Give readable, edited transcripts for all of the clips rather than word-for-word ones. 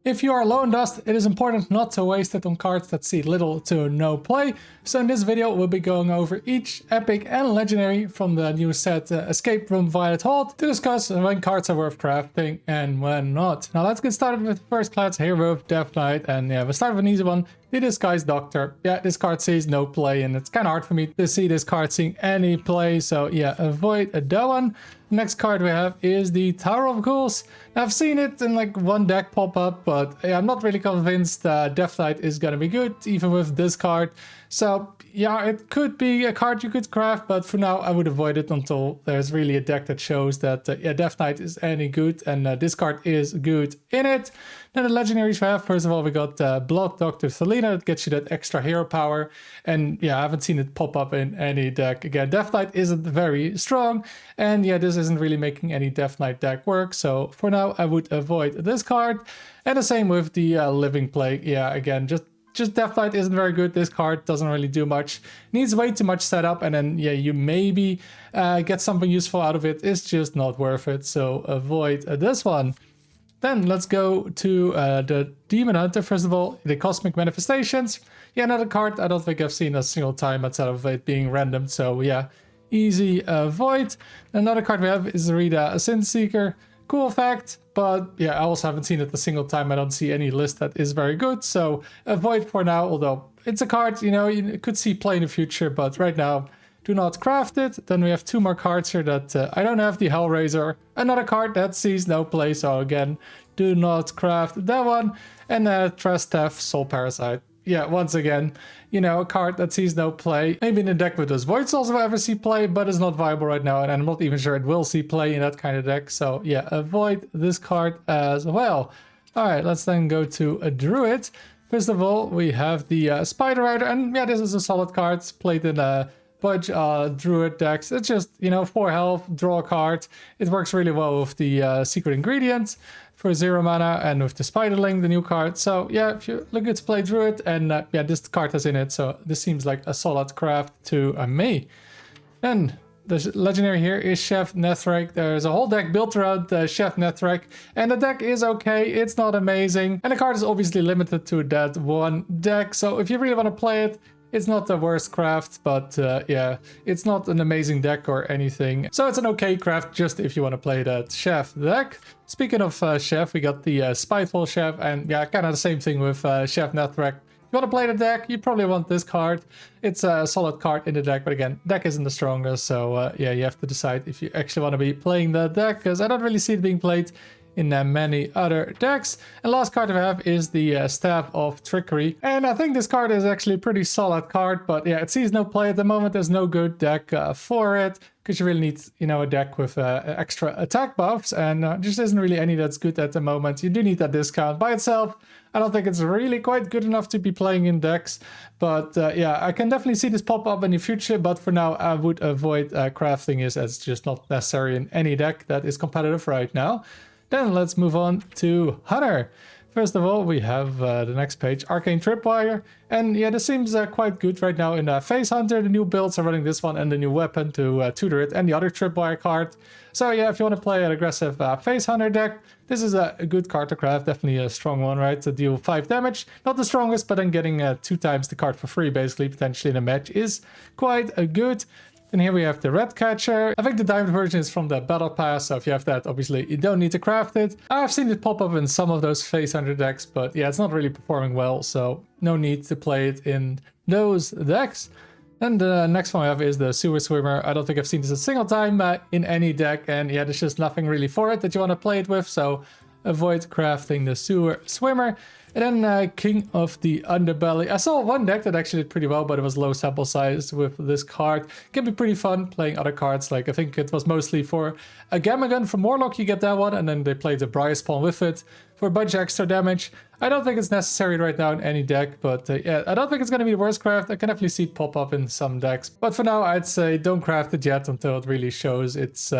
If you are low on dust, it is important not to waste it on cards that see little to no play. So in this video, we'll be going over each epic and legendary from the new set Escape from Violet Hold to discuss when cards are worth crafting and when not. Now let's get started with the first class here with Death Knight, and yeah, we'll start with an easy one. The Disguised Doctor. Yeah, this card sees no play, and it's kind of hard for me to see this card seeing any play, so yeah, avoid that one. Next card we have is the Tower of Ghouls. Now, I've seen it in like one deck pop up, but yeah, I'm not really convinced Death Knight is gonna be good, even with this card. So yeah, it could be a card you could craft, but for now I would avoid it until there's really a deck that shows that yeah, Death Knight is any good, and this card is good in it. Then the legendaries we have, first of all, we got Blood Doctor Selena, that gets you that extra hero power. And yeah, I haven't seen it pop up in any deck. Again, Death Knight isn't very strong, and yeah, this isn't really making any Death Knight deck work. So for now, I would avoid this card. And the same with the Living Plague. Yeah, again, just Death Knight isn't very good. This card doesn't really do much. Needs way too much setup, and then yeah, you maybe get something useful out of it. It's just not worth it. So avoid this one. Then let's go to the Demon Hunter. First of all, the Cosmic Manifestations. Yeah, another card I don't think I've seen a single time outside of it being random. So yeah, easy avoid. Another card we have is Rita, a Sin Seeker. Cool fact, but yeah, I also haven't seen it a single time. I don't see any list that is very good. So avoid for now, although it's a card, you know, you could see play in the future, but right now, do not craft it. Then we have two more cards here that I don't have. The Hellraiser, another card that sees no play, so again, do not craft that one. And Trastef, Soul Parasite. Yeah, once again, you know, a card that sees no play. Maybe in a deck with those Voids also ever see play, but it's not viable right now, and I'm not even sure it will see play in that kind of deck. So yeah, avoid this card as well. All right, let's then go to a Druid. First of all, we have the Spider Rider, and yeah, this is a solid card. It's played in a bunch Druid decks. It's just, you know, 4 health, draw a card. It works really well with the Secret Ingredient for 0 mana, and with the Spiderling, the new card. So yeah, if you're looking to play Druid, and yeah, this card has in it, so this seems like a solid craft to me. Then the legendary here is Chef Nethrek. There's a whole deck built around Chef Nethrek, and the deck is okay. It's not amazing, and the card is obviously limited to that one deck. So if you really want to play it, it's not the worst craft, but yeah, it's not an amazing deck or anything. So it's an okay craft just if you want to play that Chef deck. Speaking of Chef, we got the Spiteful Chef, and yeah, kind of the same thing with Chef Nethrek. If you want to play the deck, you probably want this card. It's a solid card in the deck, but again, deck isn't the strongest, so yeah, you have to decide if you actually want to be playing the deck, because I don't really see it being played in many other decks. And last card we have is the Staff of Trickery, and I think this card is actually a pretty solid card, but yeah, it sees no play at the moment. There's no good deck for it, because you really need, you know, a deck with extra attack buffs, and just isn't really any that's good at the moment. You do need that discount. By itself, I don't think it's really quite good enough to be playing in decks, but yeah, I can definitely see this pop up in the future, but for now I would avoid crafting it, as it's just not necessary in any deck that is competitive right now. Then let's move on to Hunter. First of all, we have the next page, Arcane Tripwire. And yeah, this seems quite good right now in Phase Hunter. The new builds are running this one and the new weapon to tutor it, and the other Tripwire card. So yeah, if you want to play an aggressive Phase Hunter deck, this is a good card to craft. Definitely a strong one, right? To deal 5 damage. Not the strongest, but then getting 2 times the card for free, basically, potentially in a match, is quite good. And here we have the Red Catcher. I think the diamond version is from the Battle Pass, so if you have that, obviously you don't need to craft it. I've seen it pop up in some of those Phase Hunter decks, but yeah, it's not really performing well, so no need to play it in those decks. And the next one I have is the Sewer Swimmer. I don't think I've seen this a single time in any deck, and yeah, there's just nothing really for it that you want to play it with, so avoid crafting the Sewer Swimmer. And then King of the Underbelly. I saw one deck that actually did pretty well, but it was low sample size with this card. Can be pretty fun playing other cards. Like, I think it was mostly for a Gamagon from Warlock, you get that one, and then they played the Briar Spawn with it for a bunch of extra damage. I don't think it's necessary right now in any deck, but yeah, I don't think it's going to be the worst craft. I can definitely see it pop up in some decks. But for now, I'd say don't craft it yet until it really shows its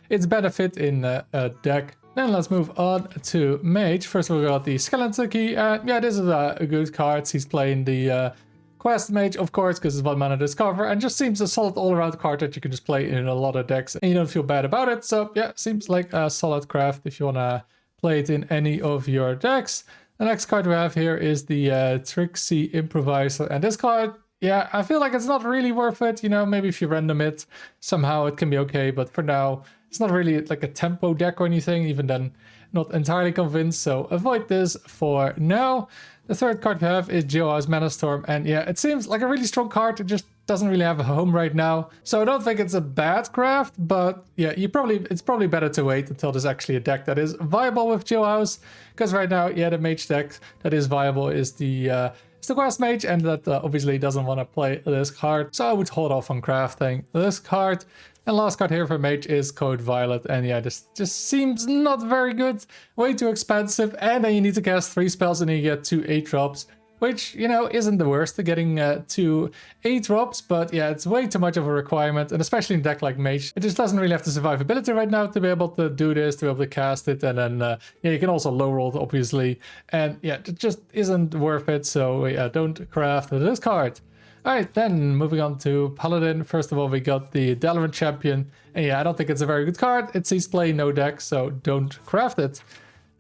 benefit in a deck. Then let's move on to Mage. First we got the Skeleton Key. Yeah, this is a good card. He's playing the Quest Mage, of course, because it's 1 mana Discover, and just seems a solid all-around card that you can just play in a lot of decks, and you don't feel bad about it. So yeah, seems like a solid craft if you want to play it in any of your decks. The next card we have here is the Trixie Improviser. And this card, yeah, I feel like it's not really worth it. You know, maybe if you random it, somehow it can be okay. But for now, it's not really like a tempo deck or anything. Even then, not entirely convinced. So avoid this for now. The third card we have is Joa's Mana Storm. And yeah, it seems like a really strong card. It just doesn't really have a home right now. So I don't think it's a bad craft, but yeah, it's probably better to wait until there's actually a deck that is viable with Joa's. Because right now, yeah, the Mage deck that is viable is the Quest Mage, and that obviously doesn't want to play this card. So I would hold off on crafting this card. And last card here for Mage is Code Violet. And yeah, this just seems not very good. Way too expensive. And then you need to cast 3 spells and you get 2 8-drops. Which, you know, isn't the worst, getting 2 8-drops. But yeah, it's way too much of a requirement. And especially in a deck like Mage, it just doesn't really have the survivability right now to be able to do this, to be able to cast it. And then, yeah, you can also low roll it, obviously. And yeah, it just isn't worth it. So yeah, don't craft this card. Alright, then moving on to Paladin. First of all, we got the Dalaran Champion. And yeah, I don't think it's a very good card. It sees play, no deck, so don't craft it.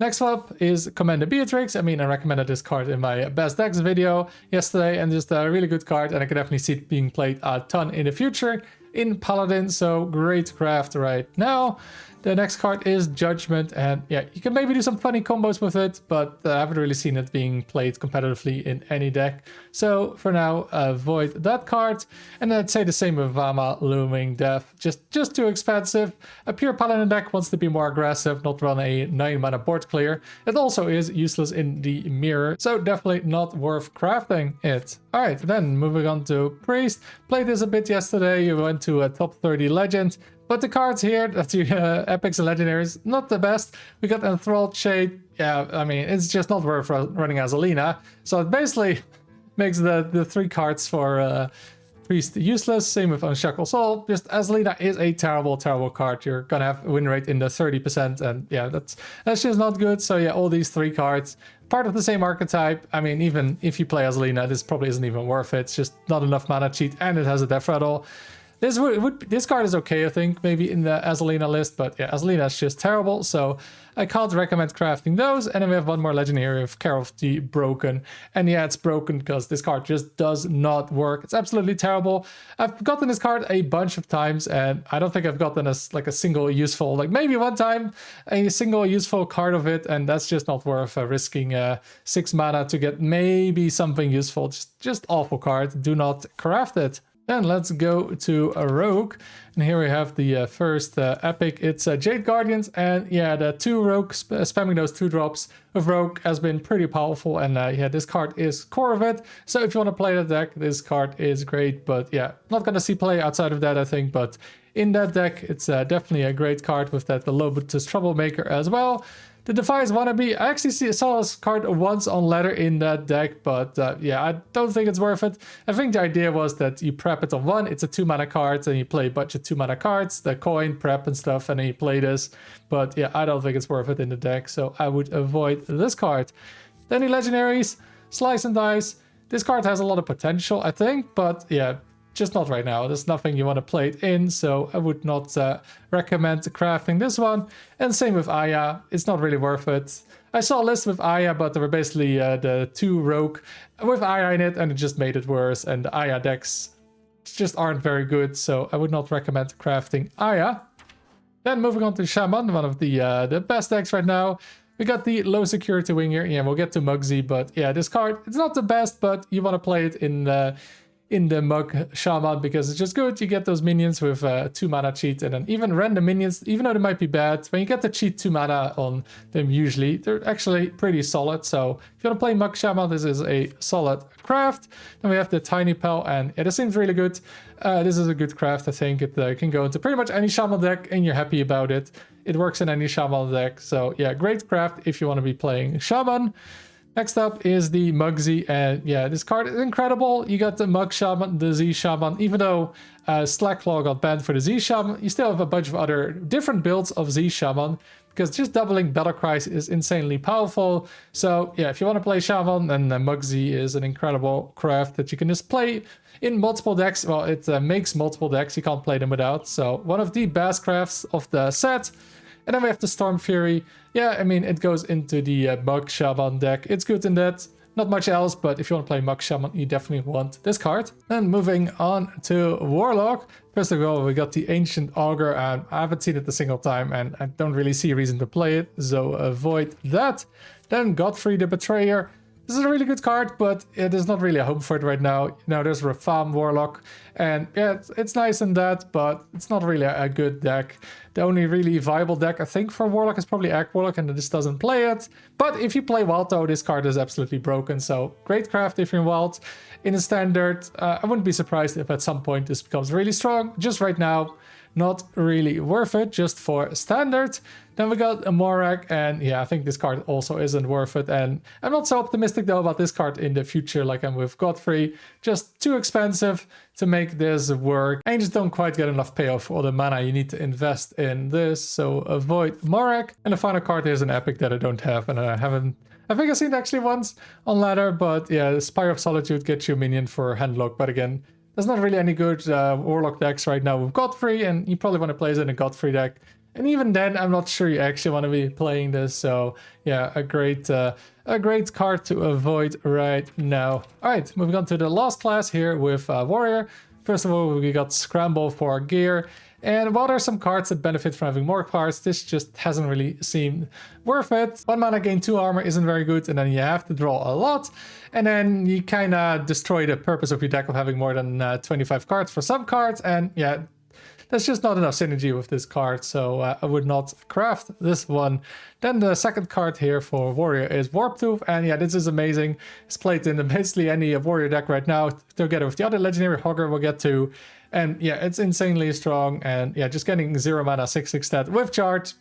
Next up is Commander Beatrix. I mean, I recommended this card in my best decks video yesterday, and just a really good card, and I can definitely see it being played a ton in the future in Paladin, so great craft right now. The next card is Judgment, and yeah, you can maybe do some funny combos with it, but I haven't really seen it being played competitively in any deck. So for now, avoid that card. And I'd say the same with Vama Looming Death. Just too expensive. A pure Paladin deck wants to be more aggressive, not run a 9-mana board clear. It also is useless in the mirror, so definitely not worth crafting it. Alright, then moving on to Priest. Played this a bit yesterday. You went to a top 30 legend. But the cards here, that's epics and legendaries, not the best. We got Enthralled Shade. Yeah, I mean, it's just not worth running Azalina. So it basically makes the 3 cards for Priest useless. Same with Unshackled Soul. Just Azalina is a terrible, terrible card. You're gonna have a win rate in the 30%, and yeah, that's just not good. So yeah, all these 3 cards, part of the same archetype. I mean, even if you play Azalina, this probably isn't even worth it. It's just not enough mana cheat, and it has a Death Rattle. This card is okay, I think, maybe in the Azalina list, but yeah, Azalina is just terrible, so I can't recommend crafting those. And then we have one more legendary of Care of the Broken, and yeah, it's broken because this card just does not work. It's absolutely terrible. I've gotten this card a bunch of times, and I don't think I've gotten a single useful, like maybe one time, a single useful card of it, and that's just not worth risking 6 mana to get maybe something useful. Just awful card. Do not craft it. Then let's go to a Rogue, and here we have the first epic. It's Jade Guardians, and yeah, the 2 rogues spamming those 2 drops of Rogue has been pretty powerful, and yeah, this card is core of it. So if you want to play that deck, this card is great, but yeah, not gonna see play outside of that, I think, but in that deck, it's definitely a great card with that the Lobotus Troublemaker as well. The Defiance Wannabe, I actually saw this card once on ladder in that deck, but yeah, I don't think it's worth it. I think the idea was that you prep it on 1, it's a 2-mana card, and you play a bunch of 2-mana cards, the coin, prep and stuff, and then you play this. But yeah, I don't think it's worth it in the deck, so I would avoid this card. Then the legendaries, Slice and Dice. This card has a lot of potential, I think, but yeah, just not right now. There's nothing you want to play it in, so I would not recommend crafting this one. And same with Aya, it's not really worth it. I saw a list with Aya, but there were basically the 2 rogue with Aya in it, and it just made it worse. And the Aya decks just aren't very good, so I would not recommend crafting Aya. Then moving on to Shaman, one of the best decks right now. We got the low security wing here. Yeah, we'll get to Mugsy, but yeah, this card, it's not the best, but you want to play it in the Mug Shaman because it's just good. You get those minions with 2 mana cheat, and then even random minions, even though they might be bad, when you get the cheat 2 mana on them, usually they're actually pretty solid. So if you want to play Mug Shaman, this is a solid craft. Then we have the Tiny Pal, and yeah, this seems really good. This is a good craft, I think. It can go into pretty much any Shaman deck, and you're happy about it. It works in any Shaman deck, so yeah, great craft if you want to be playing Shaman. Next up is the Mugsy, and yeah, this card is incredible. You got the Mug Shaman, the Z Shaman. Even though Slackclaw got banned for the Z Shaman, you still have a bunch of other different builds of Z Shaman, because just doubling Battle Cries is insanely powerful. So yeah, if you want to play Shaman, then Mugsy is an incredible craft that you can just play in multiple decks. Well, it makes multiple decks, you can't play them without. So one of the best crafts of the set. And then we have the Storm Fury. Yeah, I mean, it goes into the Mage Shaman deck. It's good in that. Not much else, but if you want to play Mage Shaman, you definitely want this card. Then moving on to Warlock. First of all, we got the Ancient Augur, and I haven't seen it a single time, and I don't really see a reason to play it, so avoid that. Then Godfrey the Betrayer. This is a really good card, but it is not really a home for it right now. You know, there's Rafam Warlock, and yeah, it's nice in that, but it's not really a good deck. The only really viable deck, I think, for Warlock is probably Egg Warlock, and this doesn't play it. But if you play Wild, though, this card is absolutely broken, so great craft if you're in Wild. In a Standard, I wouldn't be surprised if at some point this becomes really strong. Just right now, not really worth it, just for Standard. Then we got a Morak, and yeah, I think this card also isn't worth it. And I'm not so optimistic though about this card in the future like I'm with Godfrey. Just too expensive to make this work. And you just don't quite get enough payoff for all the mana you need to invest in this, so avoid Morak. And the final card is an epic that I don't have, and I think I've seen it actually once on ladder, but yeah, the Spire of Solitude gets you a minion for Handlock, but again, there's not really any good Warlock decks right now with Godfrey, and you probably want to play it in a Godfrey deck. And even then, I'm not sure you actually want to be playing this. So yeah, a great card to avoid right now. All right, moving on to the last class here with Warrior. First of all, we got Scramble for gear. And while there's some cards that benefit from having more cards, this just hasn't really seemed worth it. 1 mana gain 2 armor isn't very good, and then you have to draw a lot. And then you kind of destroy the purpose of your deck of having more than 25 cards for some cards. And yeah, there's just not enough synergy with this card, so I would not craft this one. Then the second card here for Warrior is Warp Tooth, and yeah, this is amazing. It's played in basically any Warrior deck right now, together with the other legendary Hogger we'll get to. And yeah, it's insanely strong, and yeah, just getting 0 mana 6/6 stat with charge.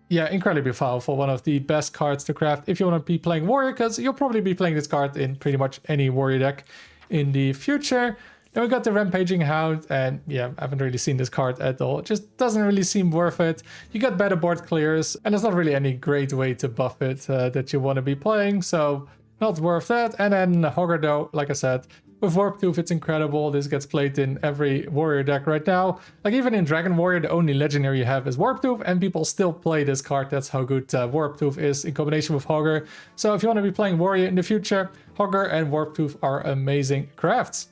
Yeah, incredibly powerful. One of the best cards to craft if you want to be playing Warrior, because you'll probably be playing this card in pretty much any Warrior deck in the future. Then we got the Rampaging Hound, and yeah, I haven't really seen this card at all. It just doesn't really seem worth it. You got better board clears, and there's not really any great way to buff it that you want to be playing, so not worth that. And then Hogger, though, like I said, with Warp Tooth, it's incredible. This gets played in every Warrior deck right now. Like even in Dragon Warrior, the only legendary you have is Warp Tooth, and people still play this card. That's how good Warp Tooth is in combination with Hogger. So if you want to be playing Warrior in the future, Hogger and Warp Tooth are amazing crafts.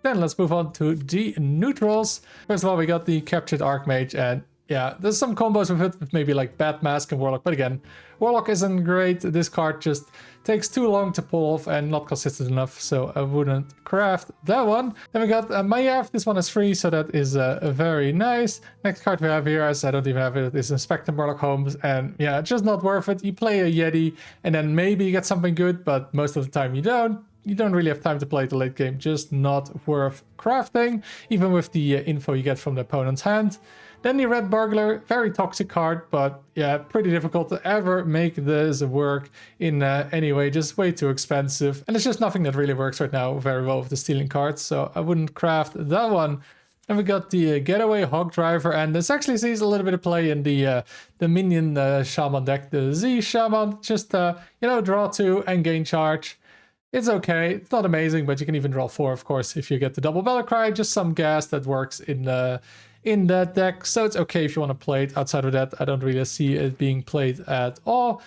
Then let's move on to the neutrals. First of all, we got the Captured Archmage, and yeah, there's some combos with it, with maybe like Bat Mask and Warlock, but again, Warlock isn't great. This card just takes too long to pull off and not consistent enough, so I wouldn't craft that one. Then we got Mayav. This one is free, so that is very nice. Next card we have here, as I don't even have it, is Inspector Warlock Homes, and yeah, just not worth it. You play a Yeti, and then maybe you get something good, but most of the time you don't. You don't really have time to play the late game, just not worth crafting, even with the info you get from the opponent's hand. Then the Red Burglar, very toxic card, but yeah, pretty difficult to ever make this work in any way, just way too expensive. And there's just nothing that really works right now very well with the stealing cards, so I wouldn't craft that one. Then we got the Getaway Hog Driver, and this actually sees a little bit of play in the minion Shaman deck, the Z Shaman. Just, you know, draw 2 and gain charge. It's okay, it's not amazing, but you can even draw 4, of course, if you get the double Battle Cry. Just some gas that works in that deck, so it's okay if you want to play it. Outside of that, I don't really see it being played at all.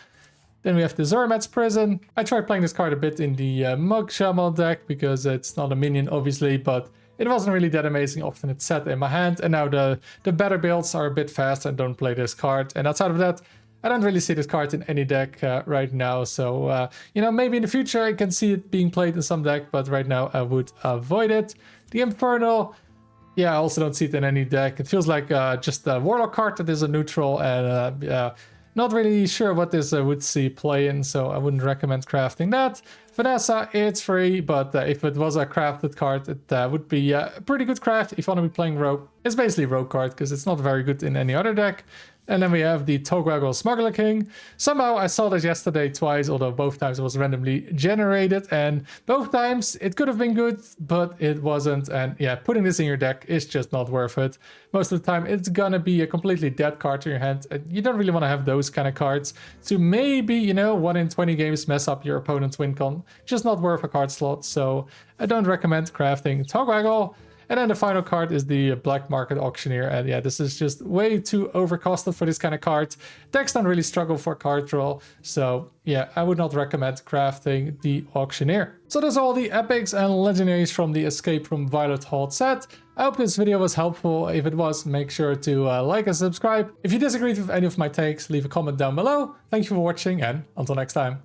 Then we have the Zermatt's Prison. I tried playing this card a bit in the Mage Shaman deck, because it's not a minion, obviously, but it wasn't really that amazing. Often it's set in my hand, and now the better builds are a bit fast and don't play this card. And outside of that, I don't really see this card in any deck right now, so you know, maybe in the future I can see it being played in some deck, but right now I would avoid it. The Infernal, yeah, I also don't see it in any deck. It feels like just a Warlock card that is a neutral, and yeah, not really sure what this would see play in, so I wouldn't recommend crafting that. Vanessa, it's free, but if it was a crafted card, it would be a pretty good craft if you want to be playing Rogue. It's basically a Rogue card, because it's not very good in any other deck. And then we have the Togwaggle Smuggler King. Somehow I saw this yesterday twice, although both times it was randomly generated, and both times it could have been good, but it wasn't. And yeah, putting this in your deck is just not worth it. Most of the time it's gonna be a completely dead card in your hand, and you don't really want to have those kind of cards to maybe, you know, 1 in 20 games mess up your opponent's win con. Just not worth a card slot, so I don't recommend crafting Togwaggle. And then the final card is the Black Market Auctioneer. And yeah, this is just way too overcosted for this kind of card. Decks don't really struggle for card draw. So yeah, I would not recommend crafting the Auctioneer. So that's all the epics and legendaries from the Escape from Violet Hold set. I hope this video was helpful. If it was, make sure to like and subscribe. If you disagreed with any of my takes, leave a comment down below. Thank you for watching, and until next time.